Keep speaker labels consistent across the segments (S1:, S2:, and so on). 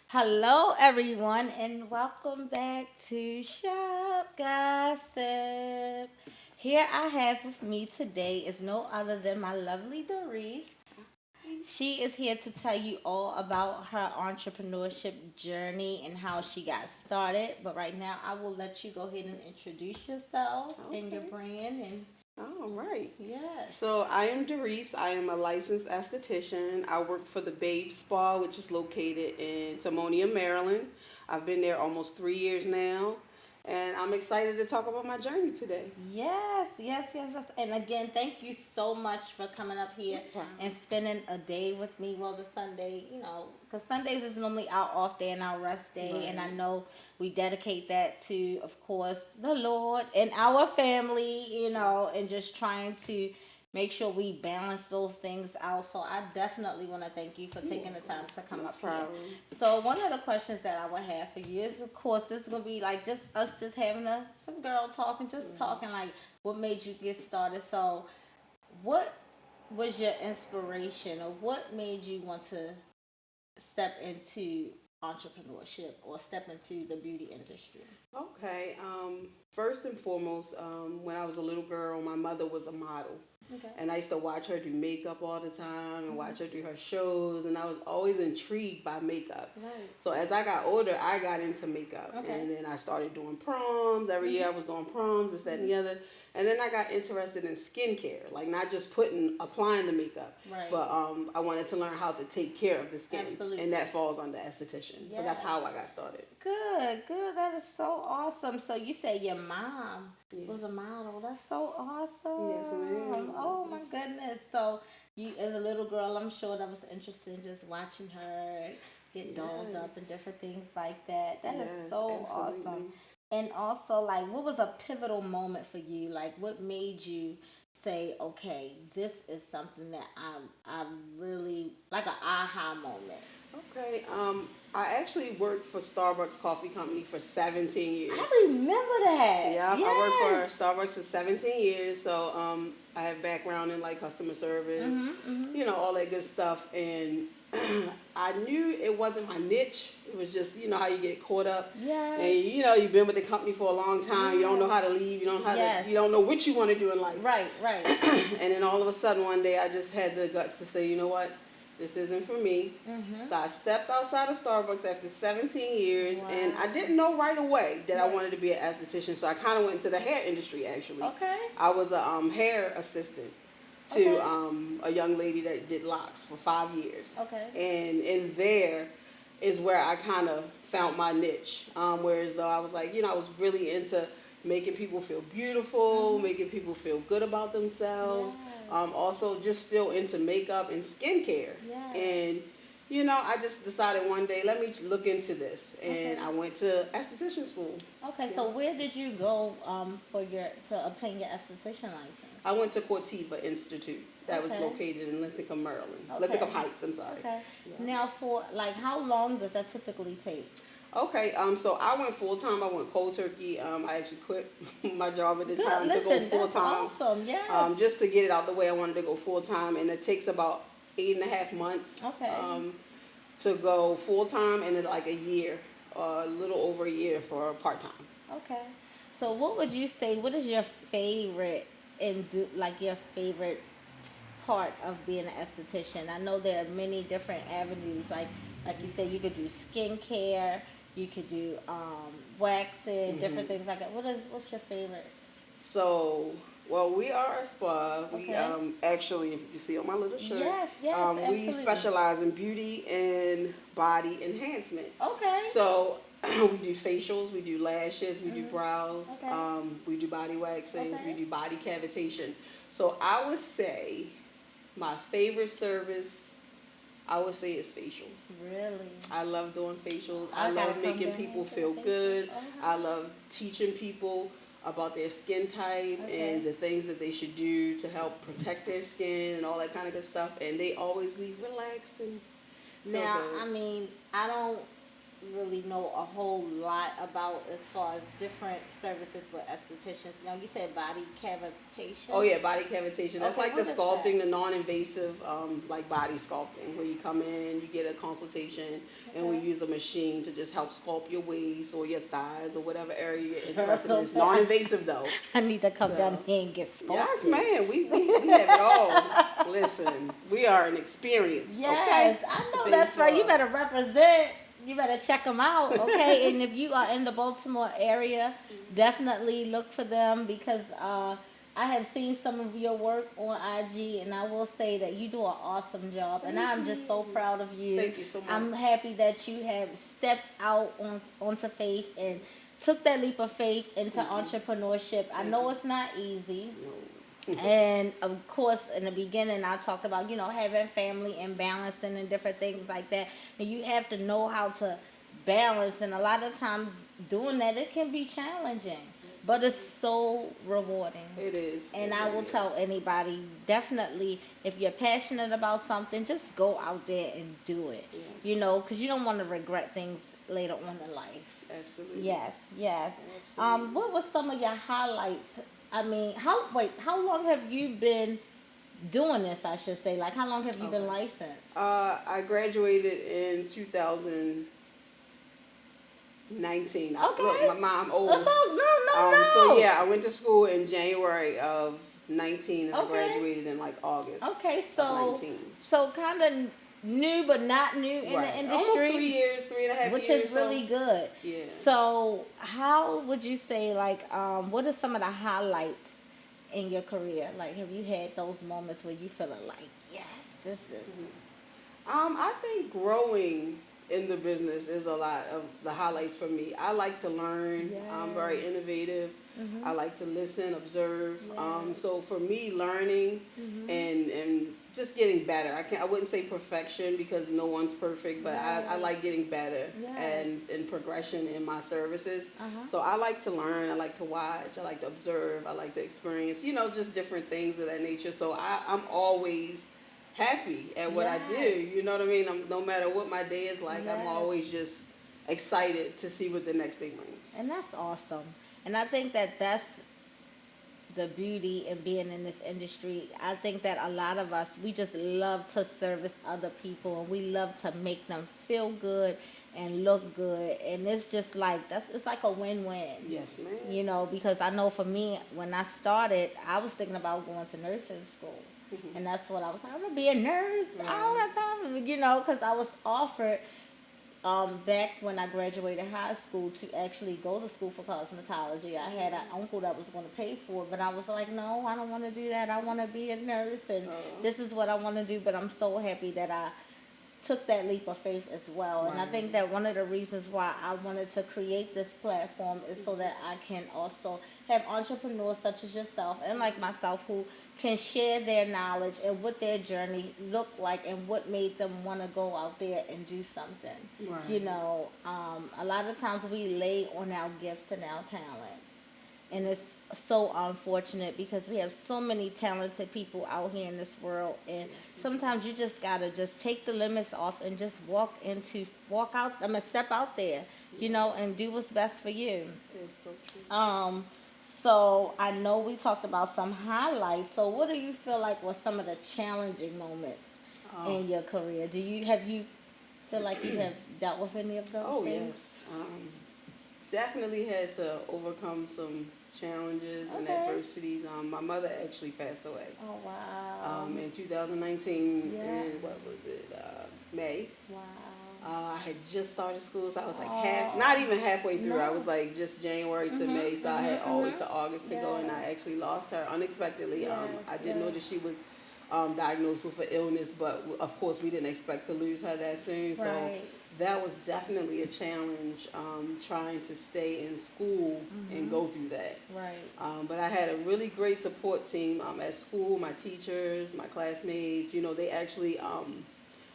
S1: Hello, everyone, and welcome back to Shop Gossip. Here I have with me today is no other than my lovely Doris. She is here to tell you all about her entrepreneurship journey and how she got started. But right now, I will let you go ahead and introduce yourself and your
S2: Okay.
S1: brand. And
S2: All right.
S1: yes,
S2: So I am Doris. I am a licensed esthetician. I work for the Babe Spa, which is located in Timonium, Maryland. I've been there almost 3 years now, and I'm excited to talk about my journey today.
S1: yes. And again, thank you so much for coming up
S2: No
S1: here and
S2: problem.
S1: spending a day with me. Well, the Sunday, because Sundays is normally our off day and our rest day. And I
S2: Right.
S1: know we dedicate that to, of course, the Lord and our family, and just trying to make sure we balance those things out. So I definitely want to thank you for
S2: You're
S1: taking the time
S2: welcome.
S1: to come
S2: No
S1: up here.
S2: problem.
S1: So one of the questions that I would have for you is, of course, this is gonna be like just us just having some girl talking, just
S2: Right.
S1: talking like what made you get started. So what was your inspiration, or what made you want to step into entrepreneurship or step into the beauty industry?
S2: Okay. First and foremost, when I was a little girl, my mother was a model.
S1: Okay.
S2: And I used to watch her do makeup all the time and watch
S1: Hmm.
S2: her do her shows, and I was always intrigued by makeup.
S1: Right.
S2: So as I got older, I got into makeup,
S1: Okay.
S2: and then I started doing proms. Every year I
S1: Hmm.
S2: was doing proms, this, that, and
S1: Hmm.
S2: the other. And then I got interested in skincare, like not just applying the makeup,
S1: Right.
S2: but I wanted to learn how to take care of the skin, and
S1: Absolutely.
S2: that falls under esthetician. So that's
S1: Yes.
S2: how I got started.
S1: Good. That is so awesome. So you say your mom was a
S2: Yes.
S1: model. That's so
S2: Yes,
S1: awesome. Oh
S2: ma'am.
S1: my goodness. So you, as a little girl, I'm sure that was interesting just watching her get dolled up and
S2: Yes.
S1: different things like that. That is
S2: Yes,
S1: so awesome.
S2: absolutely.
S1: And also, like, what was a pivotal moment for you? Like, what made you say, okay, this is something that I really like, an aha moment?
S2: Okay. I actually worked for Starbucks Coffee Company for 17 years.
S1: I remember that.
S2: Yeah, I worked for
S1: Yes.
S2: Starbucks for 17 years. So I have background in like customer service,
S1: Mhm.
S2: all that good stuff. And I knew it wasn't my niche. It was just, how you get caught up. And
S1: Yes.
S2: you've been with the company for a long time. You don't know
S1: Yes.
S2: how to leave.
S1: Yes.
S2: You don't know what you want to do in life.
S1: Right.
S2: And then all of a sudden one day I just had the guts to say, you know what, this isn't for me.
S1: Mhm.
S2: So I stepped outside of Starbucks after 17 years, and I
S1: Wow.
S2: didn't know right away that I
S1: Right.
S2: wanted to be an esthetician. So I kind of went into the hair industry actually.
S1: Okay.
S2: I was a hair assistant to
S1: Okay.
S2: a young lady that did locks for 5 years,
S1: Okay.
S2: and in there is where I kind of found my niche. Whereas though I was like, I was really into making people feel beautiful,
S1: Mhm.
S2: making people feel good about themselves.
S1: Yes.
S2: Also, just still into makeup and skincare.
S1: Yes.
S2: And I just decided one day, let me look into this, and
S1: Okay.
S2: I went to esthetician school.
S1: Okay.
S2: Yeah.
S1: So where did you go for your to obtain your esthetician license?
S2: I went to Cortiva Institute that was
S1: Okay.
S2: located in Linthicum, Maryland. Linthicum
S1: Okay.
S2: Heights, I'm sorry.
S1: Okay.
S2: Yeah.
S1: Now, for like, how long does that typically take?
S2: Okay, so I went full time. I went cold turkey. I actually quit my job at the
S1: Good.
S2: time to go
S1: Listen,
S2: full
S1: that's
S2: time,
S1: awesome. Yes.
S2: just to get it out the way. I wanted to go full time, and it takes about 8.5 months
S1: Okay.
S2: to go full time, and then like a year, a little over a year for part time.
S1: Okay. So what would you say? What is your favorite and do like your favorite part of being an esthetician? I know there are many different avenues. Like you said, you could do skincare, you could do waxing, different
S2: Hmm.
S1: things like that. What's your favorite?
S2: So, well, we are a spa. We
S1: Okay.
S2: actually, if you can see on my little shirt,
S1: Yes,
S2: we
S1: absolutely.
S2: specialize in beauty and body enhancement.
S1: Okay.
S2: So we do facials, we do lashes, we do
S1: Mhm.
S2: brows,
S1: Okay.
S2: we do body waxings, we
S1: Okay.
S2: do body cavitation. So I would say my favorite service, I would say, is facials.
S1: Really?
S2: I love doing facials. I
S1: I gotta
S2: love
S1: come
S2: making
S1: down here
S2: people
S1: to the
S2: feel
S1: facials.
S2: good. I
S1: Okay.
S2: love teaching people about their skin type
S1: Okay.
S2: and the things that they should do to help protect their skin and all that kind of good stuff. And they always leave relaxed and feel
S1: Now,
S2: good.
S1: I mean, I don't. really know a whole lot about as far as different services with estheticians. Now you said body
S2: Oh
S1: cavitation.
S2: yeah, body cavitation. That's
S1: Okay,
S2: like the
S1: what is that?
S2: sculpting, the non-invasive, like body sculpting, where you come in, you get a consultation, and we
S1: Okay.
S2: use a machine to just help sculpt your waist or your thighs or whatever area you're interested in. It's
S1: Okay,
S2: non-invasive though.
S1: I need to come down
S2: So
S1: here and get
S2: yes,
S1: sculpted.
S2: man, we have it all. Listen, we are an experience, okay?
S1: Yes, I
S2: The
S1: know
S2: Babe
S1: that's right. You
S2: Spa.
S1: better represent. You better check them out, okay? And if you are in the Baltimore area, definitely look for them because I have seen some of your work on IG, and I will say that you do an awesome job. And
S2: Thank
S1: I'm just so
S2: you.
S1: proud of you.
S2: Thank you so
S1: I'm
S2: much.
S1: happy that you have stepped out onto faith and took that leap of faith into
S2: Thank you.
S1: entrepreneurship. I
S2: Thank
S1: know
S2: you.
S1: it's not easy.
S2: No.
S1: And of course, in the beginning, I talked about, having family and balancing and different things like that. And you have to know how to balance. And a lot of times, doing that, it can be challenging, but it's so rewarding.
S2: It is.
S1: And
S2: It
S1: I will
S2: really
S1: tell
S2: is.
S1: anybody, definitely, if you're passionate about something, just go out there and do it.
S2: Yes.
S1: Because you don't want to regret things later on in life.
S2: Absolutely.
S1: Yes, yes.
S2: Absolutely.
S1: What was some of your highlights? I mean, how long have you been doing this? I should say, like, how long have you been
S2: Okay.
S1: licensed?
S2: I graduated in 2019. Look,
S1: Okay.
S2: I'm
S1: That's
S2: old.
S1: all. No,
S2: So
S1: no, no.
S2: yeah, I went to school in January of 19, and I
S1: Okay.
S2: graduated in like August
S1: Okay.
S2: of
S1: So,
S2: 19.
S1: kind of new, but not new in the
S2: Right. Almost
S1: industry,
S2: 3 years, 3.5
S1: which
S2: years.
S1: is really good.
S2: Yeah.
S1: So, how would you say, like, what are some of the highlights in your career? Like, have you had those moments where you feeling like, yes, this is.
S2: I think growing in the business is a lot of the highlights for me. I like to learn. I'm very
S1: Yes.
S2: innovative. I
S1: Mhm.
S2: like to listen, observe.
S1: Yes.
S2: So for me, learning
S1: Mhm.
S2: and just getting better. I wouldn't say perfection because no one's perfect, but I
S1: Right.
S2: like getting better
S1: Yes.
S2: and progression in my services.
S1: Uh huh.
S2: So I like to learn. I like to watch. I like to observe. I like to experience. Just different things of that nature. So I'm always happy at what I do.
S1: Yes.
S2: You know what I mean? No matter what my day is like, I'm
S1: Yes.
S2: always just excited to see what the next day brings.
S1: And that's awesome. And I think that that's the beauty in being in this industry. I think that a lot of us, we just love to service other people and we love to make them feel good and look good. And it's just like, it's like a win-win.
S2: Yes, ma'am.
S1: Because I know for me, when I started, I was thinking about going to nursing school. And that's what I was like, I'm going to be a nurse all
S2: Right.
S1: the time, because I was offered back when I graduated high school to actually go to school for cosmetology. I had an uncle that was going to pay for it, but I was like, no, I don't want to do that. I want to be a nurse, and this is what I want to do. But I'm so happy that I took that leap of faith as well. And I
S2: Right.
S1: think that one of the reasons why I wanted to create this platform is so that I can also have entrepreneurs such as yourself and like myself who can share their knowledge and what their journey looked like and what made them want to go out there and do something.
S2: Right.
S1: A lot of times we lay on our gifts and our talents. And it's so unfortunate because we have so many talented people out here in this world, and sometimes you just gotta just take the limits off and just step out there,
S2: Yes.
S1: and do what's best for you.
S2: It's so true.
S1: So I know we talked about some highlights. So what do you feel like was some of the challenging moments
S2: Oh,
S1: in your career? Have you feel like you have dealt with any of those
S2: oh
S1: things?
S2: yes. Definitely had to overcome some challenges and
S1: Okay.
S2: adversities. My mother actually passed away
S1: Oh wow.
S2: in 2019.
S1: Yeah.
S2: And what was it? May.
S1: Wow.
S2: I had just started school, so I was like
S1: Oh.
S2: not even halfway through. I
S1: No.
S2: was like just January to May, so I had all the way to August to go, and I
S1: Yes.
S2: actually lost her unexpectedly.
S1: Yes,
S2: I didn't know
S1: yes.
S2: that she was diagnosed with an illness, but of course we didn't expect to lose her that soon. So
S1: Right.
S2: that was definitely a challenge, trying to stay in school and go through that.
S1: Right.
S2: But I had a really great support team at school. My teachers, my classmates, they actually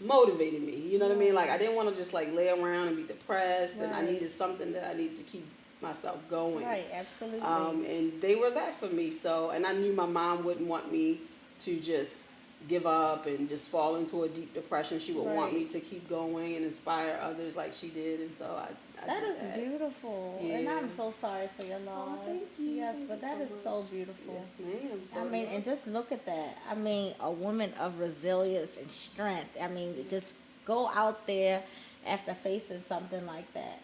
S2: motivated me. You know what I mean? Like I didn't want to just like lay around and be depressed, and I
S1: Right.
S2: needed something that I needed to keep myself going.
S1: Right. Absolutely.
S2: And they were that for me. So, and I knew my mom wouldn't want me to just give up and just fall into a deep depression. She would want
S1: Right.
S2: me to keep going and inspire others like she did, and so I
S1: That
S2: did
S1: is
S2: that.
S1: beautiful, and
S2: Yeah.
S1: I'm so sorry for your loss.
S2: Oh, thank you.
S1: Yes,
S2: Thank
S1: but
S2: you
S1: that
S2: so
S1: is
S2: much.
S1: so beautiful.
S2: Yes, ma'am. So
S1: I mean, and just look at that. I mean, a woman of resilience and strength. I mean, just go out there after facing something like that.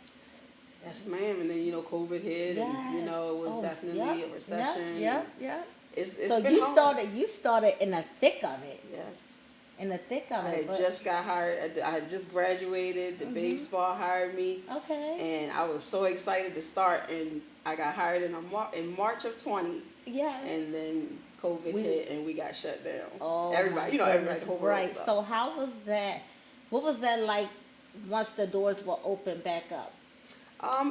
S2: yes, ma'am. And then COVID hit, and
S1: Yes.
S2: it was
S1: Oh,
S2: definitely
S1: yep,
S2: a recession.
S1: yep, yep.
S2: It's
S1: So
S2: been hard.
S1: you started in the thick of it,
S2: Yes.
S1: in the thick of
S2: I
S1: it.
S2: had
S1: But
S2: just got hired. I had just graduated. The Babe Spa hired me,
S1: okay,
S2: and I was so excited to start. And I got hired in March of 20,
S1: yes.
S2: and then COVID
S1: We-
S2: hit, and we got shut down.
S1: Oh,
S2: Everybody,
S1: my
S2: everybody,
S1: goodness.
S2: the whole world.
S1: Right. So how was that? What was that like once the doors were opened back up?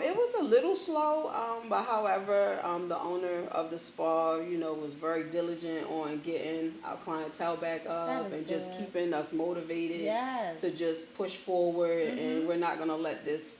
S2: It was a little slow, but however, the owner of the spa, was very diligent on getting our clientele back
S1: That
S2: up
S1: is
S2: and just
S1: good.
S2: keeping us motivated
S1: Yes.
S2: to just push forward. And we're not gonna let this,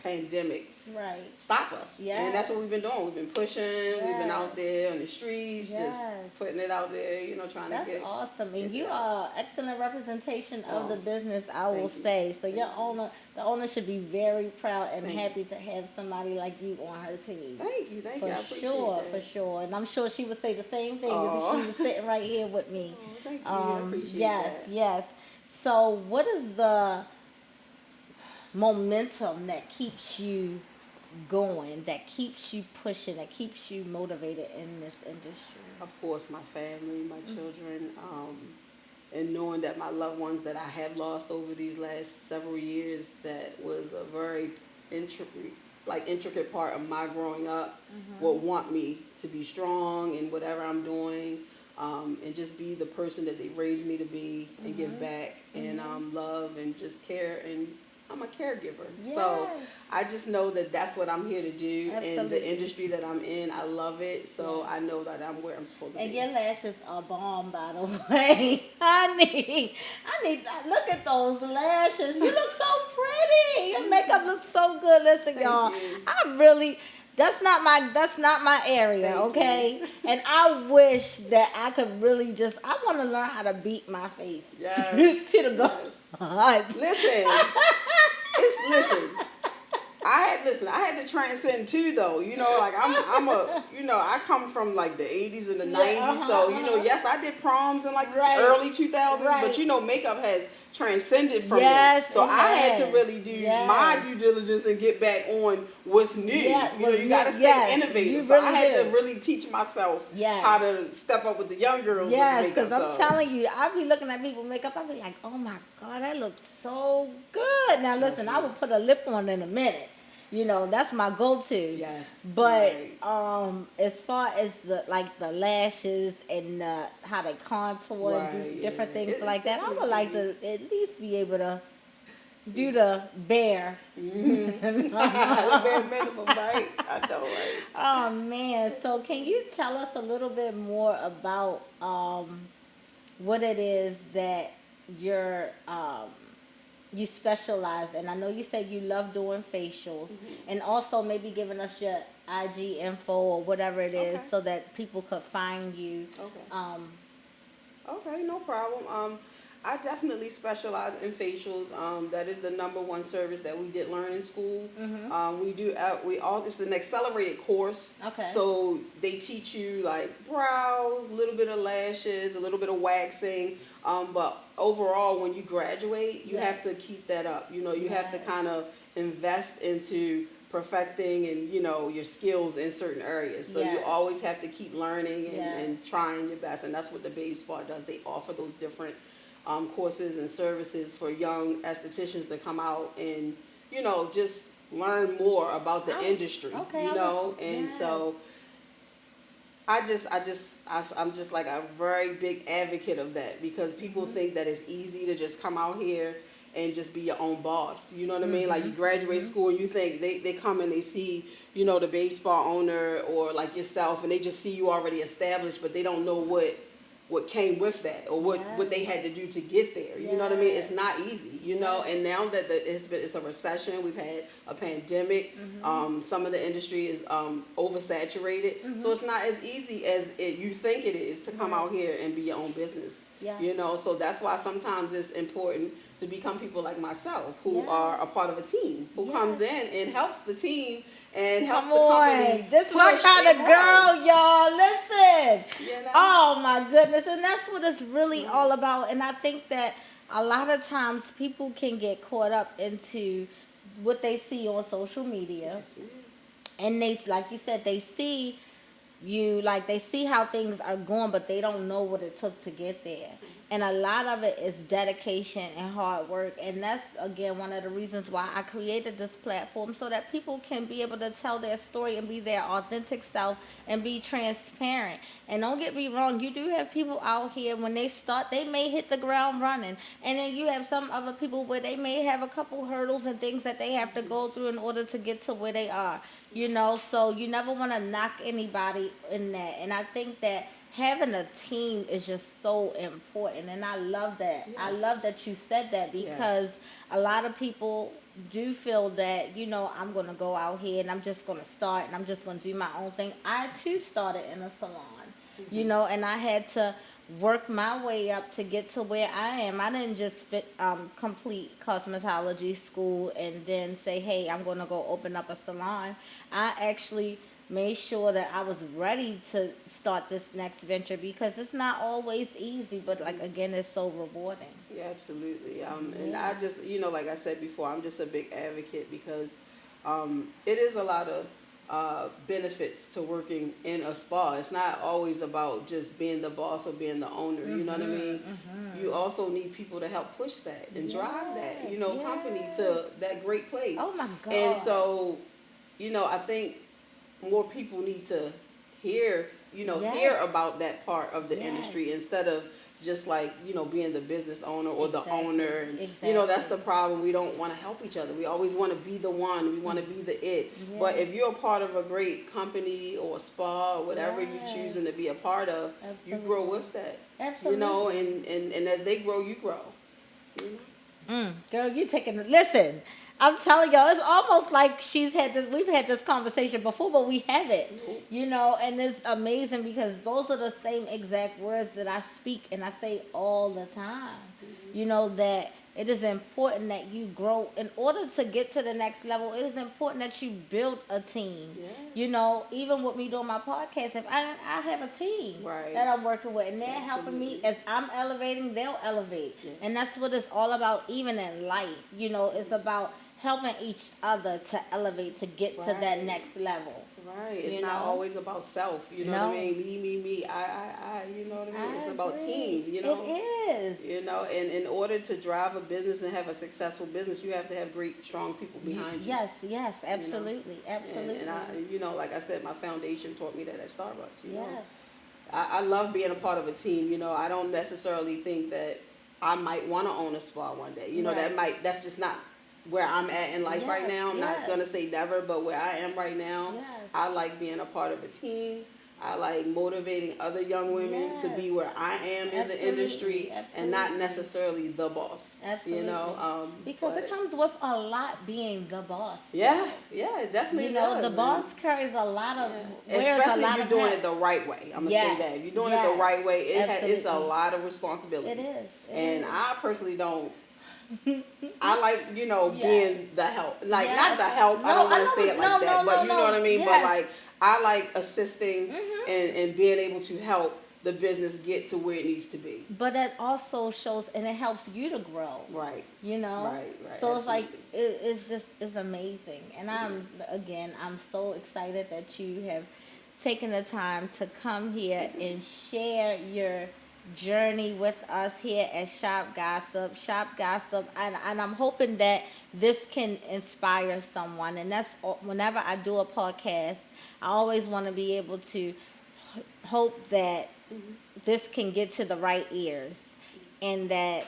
S2: pandemic
S1: Right.
S2: stop us. And that's what we've been doing. We've been pushing. We've been out
S1: Yes.
S2: there on the streets,
S1: Yes.
S2: just putting it out there. Trying
S1: That's
S2: to get.
S1: awesome. And
S2: get
S1: you
S2: it out.
S1: are excellent representation of
S2: Oh,
S1: the business, I will
S2: thank you.
S1: say. So your
S2: Thank
S1: the owner should be very proud and
S2: Thank you.
S1: happy to have somebody like you on her team.
S2: Thank you.
S1: For
S2: I appreciate
S1: sure,
S2: that.
S1: for sure. And I'm sure she would say the same thing
S2: Aw.
S1: if she was sitting right here with me.
S2: Oh, thank you. I appreciate
S1: Yes,
S2: that.
S1: yes. So what is the momentum that keeps you going, that keeps you pushing, that keeps you motivated in this industry?
S2: Of course, my family, my children, and knowing that my loved ones that I have lost over these last several years, that was a very intricate part of my growing up, will want me to be strong in whatever I'm doing, and just be the person that they raised me to be, and give back, and love, and just care, and I'm a caregiver. So
S1: Yes.
S2: I just know that that's what I'm here to do, and
S1: Absolutely.
S2: the industry that I'm in, I love it. So
S1: Yes.
S2: I know that I'm where I'm supposed to
S1: And
S2: be.
S1: your lashes are bomb, by the way. I need, look at those lashes. You look so pretty. Your makeup looks so good. Listen,
S2: Thank
S1: y'all,
S2: you.
S1: I really, that's not my area,
S2: Thank
S1: okay? And I wish that I could really I want to learn how to beat my face
S2: Yes.
S1: to the God.
S2: Listen. I had to transcend too, though. I come from like the 80s and the 90s. So yes, I did proms in like the
S1: Right.
S2: early 2000s,
S1: Right.
S2: but makeup has transcended from
S1: Yes,
S2: it. So
S1: it
S2: I had to
S1: has.
S2: really do
S1: Yes.
S2: my due diligence and get back on what's new.
S1: Yeah, what's
S2: You got to
S1: new.
S2: stay
S1: Yes,
S2: innovative.
S1: you
S2: So I
S1: really
S2: had
S1: do.
S2: to really teach myself
S1: Yes.
S2: how to step up with the young girls
S1: Yes,
S2: with the
S1: because
S2: makeup.
S1: I'm
S2: So
S1: telling you, I be looking at people makeup, I be like, oh my God, that looks so good. Now
S2: Trust
S1: listen,
S2: me.
S1: I will put a lip on in a minute. That's my go-to.
S2: Yes,
S1: But
S2: right.
S1: as far as the lashes and how they contour and do
S2: Right,
S1: different
S2: yeah.
S1: things
S2: It's
S1: like that, I would
S2: definitely
S1: like to
S2: tedious.
S1: at least be able to do the bare.
S2: The bare minimum, right? I know, right?
S1: Oh man! So can you tell us a little bit more about what it is that you're you specialize in? I know you said you love doing facials, and also maybe giving us your IG info or whatever it is,
S2: Okay.
S1: so that people could find you.
S2: Okay. Okay, no problem. I definitely specialize in facials. That is the number one service that we did learn in school. We do. It's an accelerated course.
S1: Okay.
S2: So they teach you like brows, a little bit of lashes, a little bit of waxing. But overall, when you graduate, you have to keep that up. You have to
S1: Yes.
S2: kind of invest into perfecting and your skills in certain areas. So you
S1: Yes.
S2: always have to keep learning and
S1: Yes.
S2: trying your best, and that's what the Babe Spa does. They offer those different courses and services for young estheticians to come out and just learn more about the industry.
S1: Okay.
S2: And so I'm just like a very big advocate of that, because people think that it's easy to just come out here and just be your own boss. You know what I mean? Like you graduate school and you think they come and they see, the Babe Spa owner or like yourself, and they just see you already established, but they don't know what what came with that, or what they
S1: Yes.
S2: had to do to get there. You know what I mean? It's
S1: Yes.
S2: not easy, you know.
S1: Yes.
S2: And now that it's a recession, we've had a pandemic. Some of the industry is oversaturated, so it's not as easy as you think it is to come
S1: Right.
S2: out here and be your own business.
S1: Yes.
S2: You know, so that's why sometimes it's important to become people like myself who
S1: Yes.
S2: are a part of a team, who comes
S1: Yes.
S2: in and helps the team and helps
S1: Come
S2: the
S1: on,
S2: company.
S1: this my
S2: push
S1: kind
S2: and
S1: of
S2: grow.
S1: girl, y'all. Listen.
S2: You know?
S1: Oh my goodness, and that's what it's really all about. And I think that a lot of times people can get caught up into what they see on social media,
S2: Yes, ma'am.
S1: and they, like you said, they see you, like they see how things are going, but they don't know what it took to get there. And a lot of it is dedication and hard work, and that's again one of the reasons why I created this platform, so that people can be able to tell their story and be their authentic self and be transparent. And don't get me wrong, you do have people out here, when they start, they may hit the ground running, and then you have some other people where they may have a couple hurdles and things that they have to go through in order to get to where they are. So you never want to knock anybody in that. And I think that having a team is just so important. And I love that. I
S2: Yes.
S1: love that you said that, because a lot of people do feel that, I'm going to go out here and I'm just going to start and I'm just going to do my own thing. I too started in a salon, and I had to work my way up to get to where I am. I didn't just complete cosmetology school and then say, hey, I'm going to go open up a salon. I actually made sure that I was ready to start this next venture, because it's not always easy, but like again, it's so rewarding.
S2: Yeah, absolutely. And I just, like I said before, I'm just a big advocate because it is a lot of benefits to working in a spa. It's not always about just being the boss or being the owner. You know what I mean? You also need people to help push that and drive that, company to that great place.
S1: Oh my God.
S2: And so, I think more people need to hear, hear about that part of the industry instead of just like, being the business owner or the owner. And, that's the problem. We don't want to help each other. We always want to be the one. We want to be the it.
S1: Yes.
S2: But if you're a part of a great company or spa or whatever you're choosing to be a part of, you grow with that.
S1: Absolutely.
S2: And as they grow, you grow.
S1: Girl, you taking listen. I'm telling y'all, it's almost like we've had this conversation before, but we haven't. And it's amazing, because those are the same exact words that I speak and I say all the time. That it is important that you grow. In order to get to the next level, it is important that you build a team.
S2: Yes.
S1: Even with me doing my podcast, if I have a team
S2: Right.
S1: that I'm working with, and they're helping me as I'm elevating, they'll elevate.
S2: Yes.
S1: And that's what it's all about, even in life. It's about helping each other to elevate, to get to that
S2: Right.
S1: next level.
S2: Right. It's
S1: You
S2: not
S1: know?
S2: always about self. You know
S1: No.
S2: what I mean? Me, I. You know what I mean? It's about
S1: agree.
S2: team, you know?
S1: It is.
S2: And in order to drive a business and have a successful business, you have to have great, strong people behind you.
S1: Yes, absolutely, absolutely.
S2: And I, like I said, my foundation taught me that at Starbucks,
S1: Yes.
S2: I love being a part of a team, I don't necessarily think that I might want to own a spa one day.
S1: Right.
S2: That's just not where I'm at in life right
S1: Yes,
S2: now. I'm not
S1: yes.
S2: going to say never, but where I am right now,
S1: Yes.
S2: I like being a part of a team. I like motivating other young women to be where I am in the
S1: Absolutely,
S2: industry and not
S1: absolutely.
S2: necessarily the boss.
S1: Absolutely. Because
S2: but-
S1: it comes with a lot being the boss.
S2: Yeah, it definitely does.
S1: The
S2: and-
S1: boss carries a lot of,
S2: Yeah.
S1: wears
S2: Especially
S1: a
S2: if
S1: lot
S2: you're
S1: of
S2: doing
S1: hats.
S2: it the right way. I'm gonna
S1: Yes,
S2: say that if you're doing it
S1: yes,
S2: the right way, it's a
S1: absolutely.
S2: lot of responsibility.
S1: It is.
S2: And I personally don't. I like
S1: Yes.
S2: being the help, like
S1: Yes.
S2: not the help. I
S1: No,
S2: don't want
S1: I
S2: to
S1: know
S2: say
S1: what-
S2: it like
S1: no,
S2: that,
S1: no,
S2: but
S1: no,
S2: you know
S1: no.
S2: what I mean.
S1: Yes.
S2: But like I like assisting
S1: Mhm.
S2: and being able to help the business get to where it needs to be.
S1: But that also shows, and it helps you to grow.
S2: Right. Right,
S1: So it's like
S2: absolutely.
S1: it's amazing, and I'm so excited that you have taken the time to come here and share your journey with us here at Shop Gossip. And I'm hoping that this can inspire someone. And whenever I do a podcast, I always want to be able to hope that this can get to the right ears, and that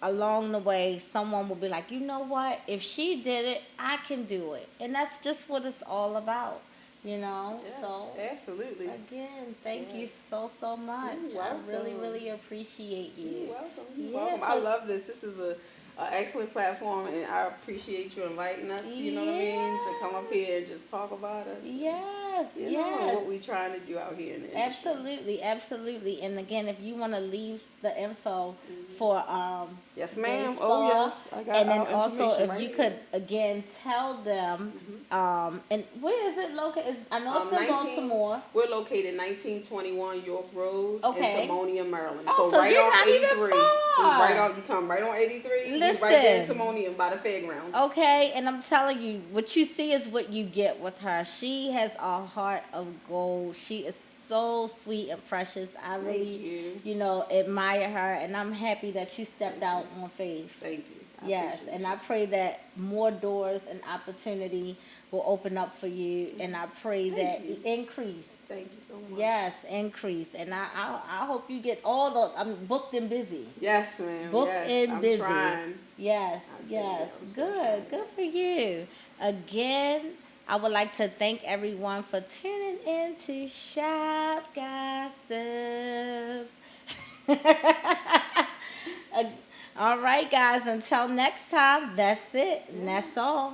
S1: along the way someone will be like, you know what, if she did it, I can do it. And that's just what it's all about. you know.
S2: Yes,
S1: So
S2: absolutely.
S1: again, thank you
S2: Yes.
S1: so much.
S2: You're
S1: I really,
S2: welcome.
S1: really appreciate
S2: You're
S1: you.
S2: welcome. You're
S1: Yeah,
S2: welcome. I
S1: so
S2: love this. This is a excellent platform, and I appreciate you inviting us. You know what I mean? To come up
S1: yes,
S2: here and just talk about us,
S1: yes,
S2: and, and
S1: yes.
S2: what we trying to do out here in the industry.
S1: Absolutely, absolutely. And again, if you want to leave the info
S2: Hmm.
S1: for
S2: Yes, ma'am. Oh,
S1: baseball,
S2: yes. I got
S1: and then
S2: our
S1: also
S2: information
S1: if
S2: right
S1: you
S2: here.
S1: could again tell them,
S2: Hmm.
S1: and where is it located? I know it's in
S2: 19.
S1: Baltimore.
S2: We're located 1921 York Road in
S1: Okay.
S2: Timonium, Maryland.
S1: Oh,
S2: So
S1: so
S2: right
S1: you're
S2: off
S1: not even
S2: 83. We right
S1: far.
S2: off. You come right on 83. We right there in
S1: Listen.
S2: Timonium by the fairgrounds.
S1: Okay, and I'm telling you, what you see is what you get with her. She has a heart of gold. She is so sweet and precious. I
S2: Thank
S1: really,
S2: you.
S1: admire her, and I'm happy that you stepped
S2: Thank you.
S1: out on faith.
S2: Thank you. I
S1: Yes,
S2: appreciate
S1: and
S2: you.
S1: I pray that more doors and opportunity will open up for you, and I pray
S2: Thank
S1: that
S2: you.
S1: increase.
S2: Thank you so much.
S1: Yes, increase, and I hope you get all the. I'm booked and busy.
S2: Yes, ma'am.
S1: Booked
S2: Yes,
S1: and
S2: I'm
S1: busy.
S2: trying.
S1: Yes,
S2: I stay here.
S1: yes.
S2: I'm still trying.
S1: Good. Good for you. Again, I would like to thank everyone for tuning in to Shop Gossip. All right, guys. Until next time, that's it. And that's all.